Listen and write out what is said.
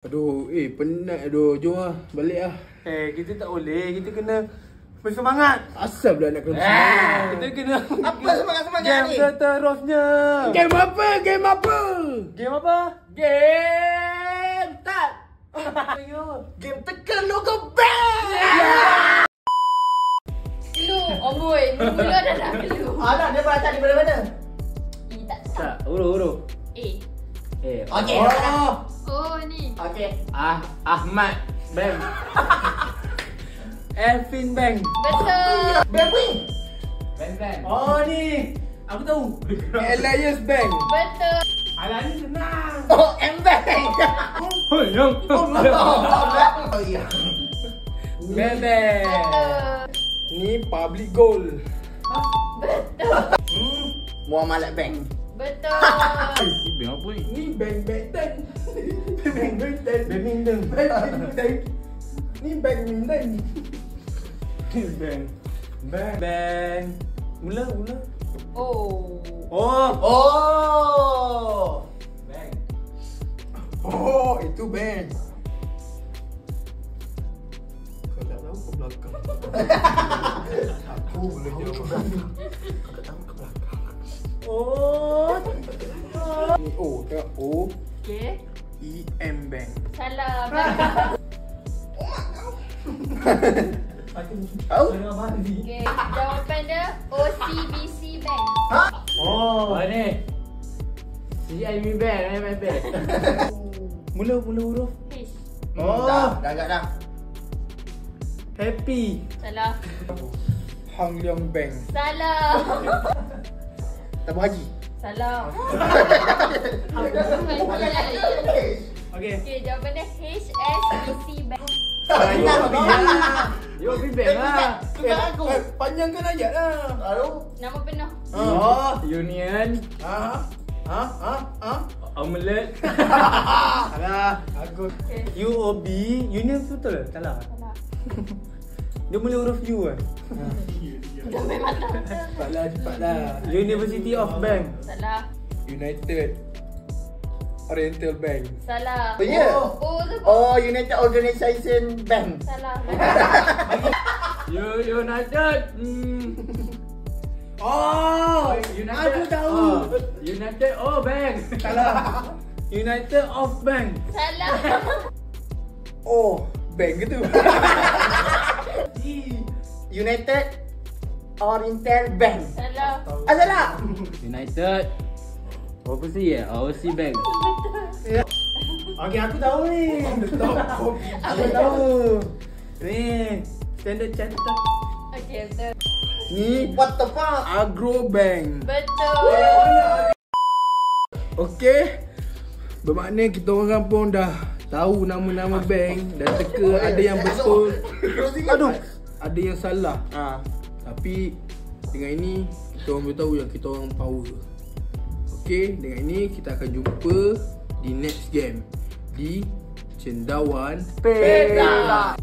Aduh, penat aduh. Jom lah, balik lah. Kita tak boleh. Kita kena bersemangat. Asal pula nak kena semangat? Kita kena Apa semangat-semangat ni? game seterusnya. Game apa? Game apa? Game apa? Game tak. Game tekan logo bang. Lu, boy, mula dah nak lu. Alah, dia baca di mana-mana. E tak tak. Tak, huruf. A. Okey. Oh ni. Okey. Ahmad Bang. Elvin Bang. Betul. Bang. Bang. Oh ni. Aku tahu. Elias Bank. Betul. Alah ni senang. Oh, M-Bang. Oh, yang. Oh iya. Bang. Betul. Ni public goal. Betul. Muamalat bank. Betul. Ni bang apa ni? Ni bank badminton. Bank badminton. Badminton. Badminton. Ni badminton. Bang. Bang. Mula. Oh. Oh. Bang. Oh, itu bank. Kau tak tahu ke belakang? Aku boleh jawab. Oh. Ni O, tengok O. Okay. EM Bank. Salah. Belakang. Tahu? Okay. Jawapan dia OCBC Bank. Oh, ni. CIB Bank, MF Bank. Mula huruf. H. Dah agak dah. Happy. Salah. Hang Leong Bank. Salah. Tabung haji. Salah. Okey. Okay, jawapan dia HSBC Bank. Yo Bank lah. Aku. Panjangkan ayat lah. Tahu? Nama penuh. Oh, Union. Omelette. Alah, aku. Okay. UOB. Union betul ke? Salah. Salah. Dia mula huruf U kan? Dah memang tak. Cepatlah. University of Bank. Salah. United Oriental Bank. Salah. Oh, ya? Oh tu. Oh, United Organisation Bank. Salah. United. Oh, United. aku tahu. United Bank. Salah. United of Bank. Salah. Oh, bank ke tu? United Oriental Bank. Salah. Salah. United. Apa sih ya? OC Bank. Okey, aku tahu ni. Aku tahu. Ni Standard Chartered. Okay, betul. Ni What the fuck? Agro Bank. Betul. Okey. Bermakna kita orang pun dah tahu nama-nama bank dan teka ada yang betul. Aduh, ada yang salah. Tapi dengan ini kita orang boleh tahu yang kita orang power. Okey, dengan ini kita akan jumpa di next game di Cendawan Perak.